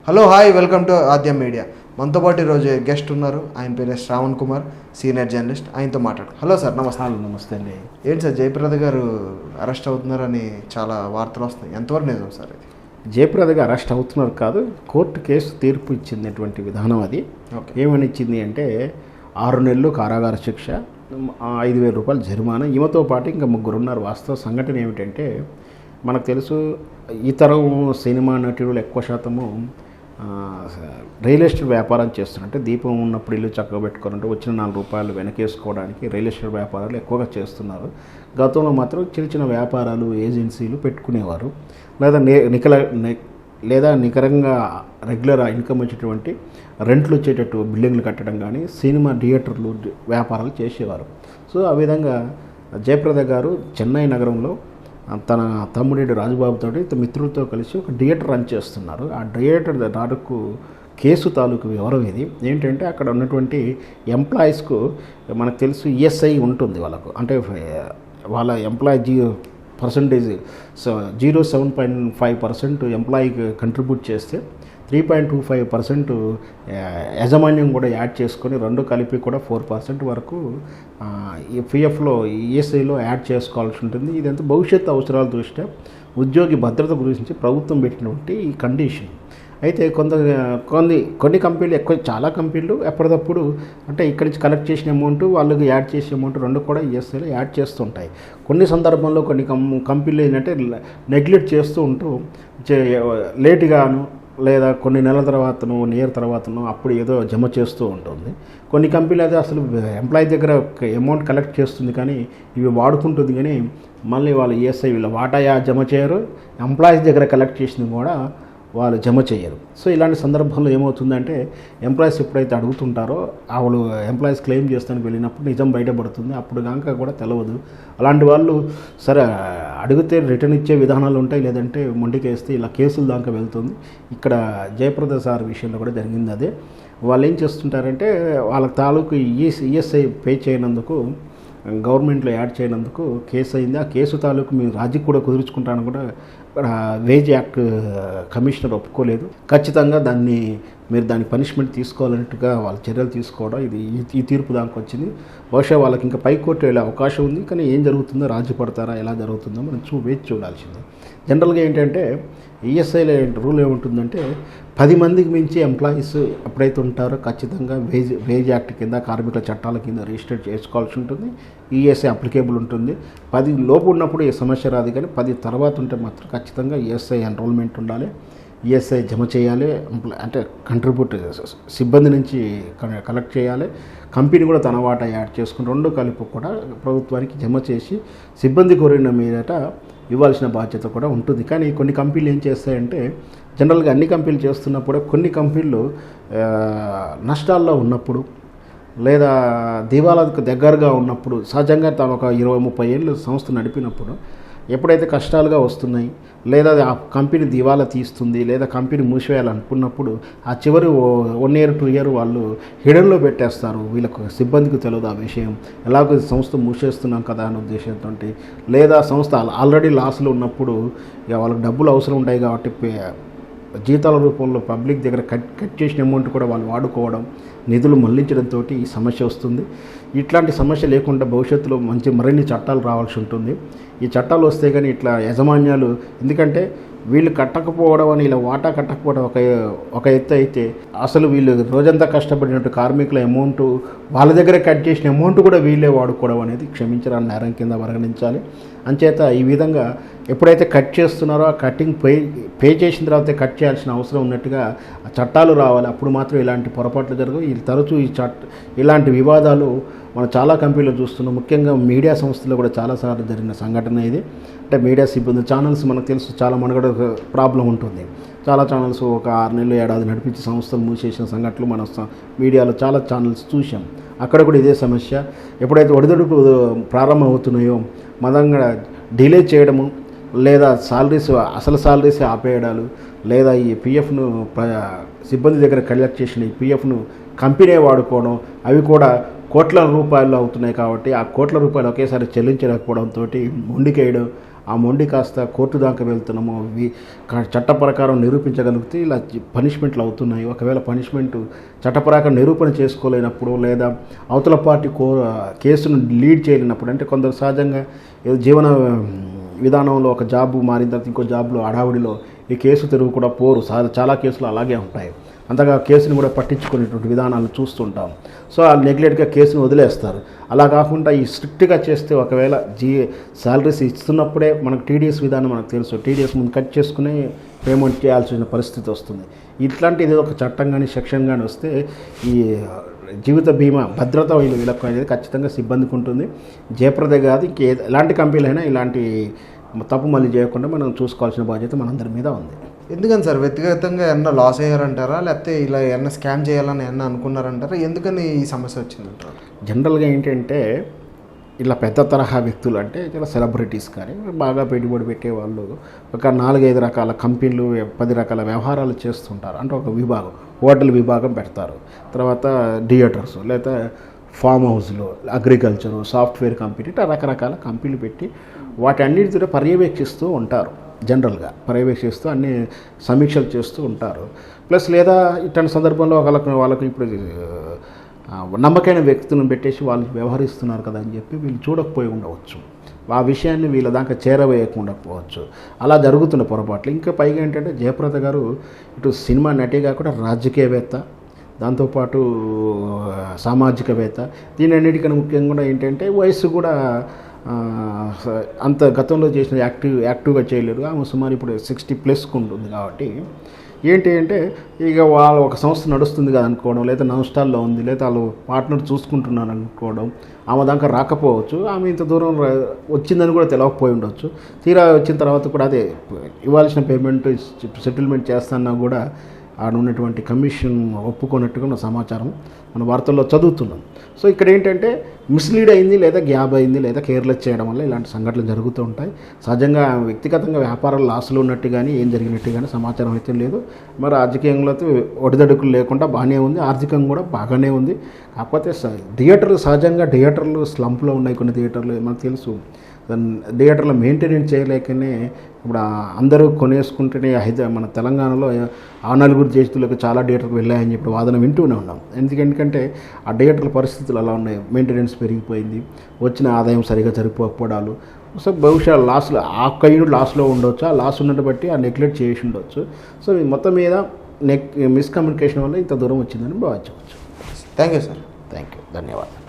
Hello hi welcome to Aadyam media. మనతో పాటు ఈరోజు గెస్ట్ ఉన్నారు. ఆయన పేరు శ్రావణ్ కుమార్, సీనియర్ జర్నలిస్ట్. ఆయనతో మాట్లాడు. హలో సార్, నమస్తే. నమస్తే అండి. ఏంటి సార్, జయప్రద గారు అరెస్ట్ అవుతున్నారని చాలా వార్తలు వస్తున్నాయి, ఎంతవరకు నిజం సార్ ఇది? జయప్రద గారు అరెస్ట్ అవుతున్నారు కాదు, కోర్టు కేసు తీర్పు ఇచ్చినటువంటి విధానం అది. ఏమని ఇచ్చింది అంటే 6 నెలలు కారాగార శిక్ష, 5,000 రూపాయలు జరిమానా. ఈమెతో పాటు ఇంకా 3 ఉన్నారు. వాస్తవ సంఘటన ఏమిటంటే, మనకు తెలుసు ఈ తరం సినిమా నటులు ఎక్కువ శాతము రియల్ ఎస్టేట్ వ్యాపారం చేస్తున్నారు. అంటే దీపం ఉన్నప్పుడు ఇల్లు చక్కగా పెట్టుకోవాలంటే వచ్చిన 4 రూపాయలు వెనకేసుకోవడానికి రియల్ ఎస్టేట్ వ్యాపారాలు ఎక్కువగా చేస్తున్నారు. గతంలో మాత్రం చిన్న చిన్న వ్యాపారాలు, ఏజెన్సీలు పెట్టుకునేవారు, లేదా నికరంగా రెగ్యులర్ ఇన్కమ్ వచ్చేటువంటి రెంట్లు వచ్చేటట్టు బిల్డింగ్లు కట్టడం కానీ, సినిమా థియేటర్లు వ్యాపారాలు చేసేవారు. సో ఆ విధంగా జయప్రద గారు చెన్నై నగరంలో తన తమ్ముడి రాజుబాబుతో మిత్రులతో కలిసి ఒక థియేటర్ రన్ చేస్తున్నారు. ఆ థియేటర్ దాడుకు కేసు తాలూకు వివరం ఇది ఏంటంటే, అక్కడ ఉన్నటువంటి ఎంప్లాయీస్కు మనకు తెలుసు ఈఎస్ఐ ఉంటుంది వాళ్ళకు. అంటే వాళ్ళ ఎంప్లాయీ పర్సంటేజ్ 0.75% ఎంప్లాయీకి కంట్రిబ్యూట్ చేస్తే 3.25% యాజమాన్యం కూడా యాడ్ చేసుకొని 2 కలిపి కూడా 4% వరకు ఈ పిఎఫ్లో ఈఎస్ఐలో యాడ్ చేసుకోవాల్సి ఉంటుంది. ఇదంతా భవిష్యత్తు అవసరాల దృష్ట్యా ఉద్యోగి భద్రత గురించి ప్రభుత్వం పెట్టినటువంటి ఈ కండిషన్. అయితే కొన్ని కంపెనీలు చాలా కంపెనీలు ఎప్పటికప్పుడు అంటే ఇక్కడి నుంచి కలెక్ట్ చేసిన అమౌంట్ వాళ్ళకి యాడ్ చేసే అమౌంట్ 2 కూడా ఈఎస్ఐలో యాడ్ చేస్తుంటాయి. కొన్ని సందర్భంలో కొన్ని కంపెనీలు ఏంటంటే నెగ్లెక్ట్ చేస్తూ ఉంటూ లేటుగాను లేదా కొన్ని నెలల తర్వాతను, 1 ఇయర్ తర్వాతను అప్పుడు ఏదో జమ చేస్తూ ఉంటుంది. కొన్ని కంపెనీలు అయితే అసలు ఎంప్లాయీ దగ్గర అమౌంట్ కలెక్ట్ చేస్తుంది కానీ ఇవి వాడుకుంటుంది, కానీ మళ్ళీ వాళ్ళు ఈఎస్ఐ వీళ్ళ వాటాయా జమ చేయరు, ఎంప్లాయీస్ దగ్గర కలెక్ట్ చేసింది కూడా వాళ్ళు జమ చేయరు. సో ఇలాంటి సందర్భంలో ఏమవుతుందంటే, ఎంప్లాయీస్ ఎప్పుడైతే అడుగుతుంటారో వాళ్ళు ఎంప్లాయీస్ క్లెయిమ్ చేస్తానికి వెళ్ళినప్పుడు నిజం బయటపడుతుంది. అప్పుడు దాకా కూడా తెలియదు. అలాంటి వాళ్ళు సరే అడిగితే రిటర్న్ ఇచ్చే విధానాలు ఉంటాయి, లేదంటే మొండికేస్తే ఇలా కేసులు దాకా వెళ్తుంది. ఇక్కడ జయప్రద సార్ విషయంలో కూడా జరిగింది అదే. వాళ్ళు ఏం చేస్తుంటారంటే, వాళ్ళ తాలూకు ఈఎస్ఐ పే చేయనందుకు, గవర్నమెంట్లో యాడ్ చేయనందుకు కేసు అయింది. ఆ కేసు తాలూకు మీరు రాజీ కూడా కుదుర్చుకుంటాను కూడా వేజ్ యాక్ట్ కమిషనర్ ఒప్పుకోలేదు. ఖచ్చితంగా దాన్ని పనిష్మెంట్ తీసుకోవాలన్నట్టుగా వాళ్ళ చర్యలు తీసుకోవడం, ఈ తీర్పు దానికి వచ్చింది. బహుశా వాళ్ళకి ఇంకా పైకోర్టు వెళ్ళే అవకాశం ఉంది. కానీ ఏం జరుగుతుందో, రాజీ పడతారా, ఎలా జరుగుతుందో మనం వేచి చూడాల్సిందే. జనరల్గా ఏంటంటే ఈఎస్ఐలో రూల్ ఏముంటుందంటే, 10 మందికి మించి ఎంప్లాయీస్ ఎప్పుడైతే ఉంటారో ఖచ్చితంగా వేజ్ యాక్ట్ కింద, కార్మికుల చట్టాల కింద రిజిస్టర్ చేసుకోవాల్సి ఉంటుంది. ఈఎస్ఐ అప్లికేబుల్ ఉంటుంది. 10 లోపు ఉన్నప్పుడు ఏ సమస్య రాదు, కానీ 10 తర్వాత ఉంటే మాత్రం ఖచ్చితంగా ఈఎస్ఐ ఎన్రోల్మెంట్ ఉండాలి, ఈఎస్ఐ జమ చేయాలి. అంటే కంట్రిబ్యూట్ సిబ్బంది నుంచి కలెక్ట్ చేయాలి, కంపెనీ కూడా తన వాటా యాడ్ చేసుకుని 2 కలిపి కూడా ప్రభుత్వానికి జమ చేసి సిబ్బంది కోరిన మీదట ఇవ్వాల్సిన బాధ్యత కూడా ఉంటుంది. కానీ కొన్ని కంపెనీలు ఏం చేస్తాయంటే, జనరల్గా అన్ని కంపెనీలు చేస్తున్నప్పుడు కొన్ని కంపెనీలు నష్టాల్లో ఉన్నప్పుడు లేదా దివాలాకు దగ్గరగా ఉన్నప్పుడు, సహజంగా తాను ఒక 20-30 ఏళ్ళు సంస్థ నడిపినప్పుడు ఎప్పుడైతే కష్టాలుగా వస్తున్నాయి, లేదా ఆ కంపెనీ దివాలా తీస్తుంది, లేదా కంపెనీ మూసివేయాలనుకున్నప్పుడు ఆ చివరి 1 ఇయర్ 2 ఇయర్ వాళ్ళు హిడన్లో పెట్టేస్తారు. వీళ్ళకు సిబ్బందికి తెలియదు ఆ విషయం, ఎలాగో సంస్థ మూసేస్తున్నాం కదా అనే ఉద్దేశంతో. లేదా సంస్థ ఆల్రెడీ లాస్లో ఉన్నప్పుడు ఇక వాళ్ళకి డబ్బులు అవసరం ఉంటాయి కాబట్టి జీతాల రూపంలో పబ్లిక్ దగ్గర కట్ చేసిన అమౌంట్ కూడా వాళ్ళు వాడుకోవడం, నిధులు మళ్లించడంతో ఈ సమస్య వస్తుంది. ఇట్లాంటి సమస్య లేకుండా భవిష్యత్తులో మరిన్ని చట్టాలు రావాల్సి ఉంటుంది. ఈ చట్టాలు వస్తే కానీ ఇట్లా యాజమాన్యాలు, ఎందుకంటే వీళ్ళు కట్టకపోవడం అని, ఇలా వాటా కట్టకపోవడం ఒక ఎత్తు అయితే, అసలు వీళ్ళు రోజంతా కష్టపడినట్టు కార్మికుల అమౌంట్ వాళ్ళ దగ్గర కట్ చేసిన అమౌంట్ కూడా వీళ్ళే వాడుకోవడం అనేది క్షమించరాని నేరం కింద పరిగణించాలి. అంచేత ఈ విధంగా ఎప్పుడైతే కట్ చేస్తున్నారో ఆ కటింగ్ పే చేసిన తర్వాత కట్ చేయాల్సిన అవసరం ఉన్నట్టుగా చట్టాలు రావాలి. అప్పుడు మాత్రం ఇలాంటి పొరపాట్లు జరగవు. తరచూ ఇలాంటి వివాదాలు మనం చాలా కంపెనీలు చూస్తున్నాం. ముఖ్యంగా మీడియా సంస్థల్లో కూడా చాలాసార్లు జరిగిన సంఘటన ఇది. అంటే మీడియా సిబ్బంది, ఛానల్స్ మనకు తెలుసు చాలా మనుగడ ప్రాబ్లం ఉంటుంది. చాలా ఛానల్స్ ఒక 6 నెలలు, ఏడాది నడిపించి సంస్థలు మూసేసిన సంఘటనలు మన మీడియాలో చాలా ఛానల్స్ చూసాం. అక్కడ కూడా ఇదే సమస్య. ఎప్పుడైతే ఒడిదొడుకు ప్రారంభమవుతున్నాయో మదంగా డిలే చేయడము, లేదా అసలు సాలరీస్ ఆపేయడాలు, లేదా ఈ పిఎఫ్ను సిబ్బంది దగ్గర కలెక్ట్ చేసిన ఈ పిఎఫ్ను కంపెనీ వాడుకోవడం, అవి కూడా కోట్ల రూపాయలు అవుతున్నాయి కాబట్టి ఆ కోట్ల రూపాయలు ఒకేసారి చెల్లించలేకపోవడంతో మొండికేయడం, ఆ మొండి కాస్త కోర్టు దాకా వెళ్తున్నాము, చట్ట ప్రకారం నిరూపించగలిగితే ఇలా పనిష్మెంట్లు అవుతున్నాయి. ఒకవేళ పనిష్మెంట్ చట్ట ప్రకారం నిరూపణ చేసుకోలేనప్పుడు లేదా అవతల పార్టీ కేసును లీడ్ చేయలేనప్పుడు, అంటే కొందరు సహజంగా ఏదో జీవన విధానంలో ఒక జాబ్ మారిన తర్వాత ఇంకో జాబ్లో హడావుడిలో ఈ కేసు తిరుగు కూడా పోరు. చాలా కేసులు అలాగే ఉంటాయి. అంతగా కేసుని కూడా పట్టించుకునేటువంటి విధానాలు చూస్తుంటాం. సో వాళ్ళు నెగ్లెక్ట్గా కేసును వదిలేస్తారు. అలా కాకుండా ఈ స్ట్రిక్ట్గా చేస్తే ఒకవేళ శాలరీస్ ఇస్తున్నప్పుడే మనకు టీడీఎస్ విధానం మనకు తెలుసు, టీడీఎస్ ముందు కట్ చేసుకుని పేమెంట్ చేయాల్సిన పరిస్థితి వస్తుంది. ఇట్లాంటిది ఒక చట్టం కానీ సెక్షన్ కానీ వస్తే ఈ జీవిత బీమా భద్రత వీళ్ళకు అనేది ఖచ్చితంగా సిబ్బందికి ఉంటుంది. జయప్రద కాదు, ఎలాంటి కంపెనీలైనా ఇలాంటి తప్పు మళ్ళీ చేయకుండా మనం చూసుకోవాల్సిన బాధ్యత మనందరి మీద ఉంది. ఎందుకని సార్ వ్యక్తిగతంగా ఏమన్నా లాస్ అయ్యారంటారా, లేకపోతే ఇలా ఏమన్నా స్కామ్ చేయాలని ఏమన్నా అనుకున్నారంటారా? ఎందుకని ఈ సమస్య వచ్చిందంటారు? జనరల్గా ఏంటంటే ఇలా పెద్ద తరహా వ్యక్తులు అంటే చాలా సెలబ్రిటీస్ కానీ బాగా పెట్టుబడి పెట్టేవాళ్ళు ఒక 4-5 రకాల కంపెనీలు 10 రకాల వ్యవహారాలు చేస్తుంటారు. అంటే ఒక విభాగం, హోటల్ విభాగం పెడతారు, తర్వాత థియేటర్స్ లేదా ఫామ్ హౌస్లు, అగ్రికల్చరు, సాఫ్ట్వేర్ కంపెనీ, ఇట్లా రకరకాల కంపెనీలు పెట్టి వాటి అన్నిటితో పర్యవేక్షిస్తూ ఉంటారు. జనరల్గా పర్యవేక్షిస్తూ అన్ని సమీక్షలు చేస్తూ ఉంటారు. ప్లస్ లేదా ఇట్లాంటి సందర్భంలో వాళ్ళకు ఇప్పుడు నమ్మకమైన వ్యక్తులను పెట్టేసి వాళ్ళు వ్యవహరిస్తున్నారు కదా అని చెప్పి వీళ్ళు చూడకపోయి ఉండవచ్చు, ఆ విషయాన్ని వీళ్ళ దాకా చేరవేయకుండా పోవచ్చు. అలా జరుగుతున్న పొరపాట్లు. ఇంకా పైగా ఏంటంటే జయప్రద గారు ఇటు సినిమా నటి కాకుండా రాజకీయవేత్త, దాంతోపాటు సామాజికవేత్త. దీని అన్నిటికన్నా ముఖ్యంగా ఏంటంటే వయసు కూడా అంత గతంలో చేసిన యాక్టివ్గా చేయలేరు. ఆమె సుమారు ఇప్పుడు 60+ ఉంటుంది. కాబట్టి ఏంటి అంటే ఇక వాళ్ళ ఒక సంస్థ నడుస్తుంది కదా అనుకోవడం, లేదా నష్టాల్లో ఉంది, లేదా వాళ్ళు పార్ట్నర్ చూసుకుంటున్నారు అనుకోవడం, ఆమె దాకా రాకపోవచ్చు. ఆమె ఇంత దూరం వచ్చిందని కూడా తెలియకపోయి ఉండొచ్చు. తీరా వచ్చిన తర్వాత కూడా అదే ఇవ్వాల్సిన పేమెంట్ సెటిల్మెంట్ చేస్తున్నా కూడా ఆడ ఉన్నటువంటి కమిషన్ ఒప్పుకున్నట్టుగా ఉన్న సమాచారం మన వార్తల్లో చదువుతున్నాం. సో ఇక్కడ ఏంటంటే మిస్లీడ్ అయింది, లేదా గ్యాప్ అయింది, లేదా కేర్లెస్ చేయడం వల్ల ఇలాంటి సంఘటనలు జరుగుతూ ఉంటాయి. సహజంగా వ్యక్తిగతంగా వ్యాపారాలు లాసులు ఉన్నట్టు కానీ ఏం జరిగినట్టు కానీ సమాచారం అయితే లేదు. మరి రాజకీయంలో అయితే ఒడిదడుకులు లేకుండా బాగానే ఉంది, ఆర్థికంగా కూడా బాగానే ఉంది. కాకపోతే థియేటర్లు థియేటర్లు స్లంప్లో ఉన్నాయి. కొన్ని థియేటర్లు మనకు తెలుసు, థియేటర్లో మెయింటెనెన్స్ చేయలేకనే ఇప్పుడు అందరూ కొనేసుకుంటేనే మన తెలంగాణలో ఆ 4 చేతులకు చాలా థియేటర్కి వెళ్ళాయని చెప్పి వాదన వింటూనే ఉన్నాం. ఎందుకంటే ఆ థియేటర్ల పరిస్థితులు అలా ఉన్నాయి, మెయింటెనెన్స్ పెరిగిపోయింది, వచ్చిన ఆదాయం సరిగా సరిపోకపోవడాలు. సో బహుశా లాస్లో ఆ కైడు లాస్లో ఉండొచ్చు, ఆ లాస్ ఉన్నట్టు బట్టి ఆ నెగ్లెక్ట్ చేసి ఉండొచ్చు. సో మొత్తం మీద మిస్కమ్యూనికేషన్ వల్ల ఇంత దూరం వచ్చిందని భావించవచ్చు. Thank you sir. Thank you, ధన్యవాదాలు.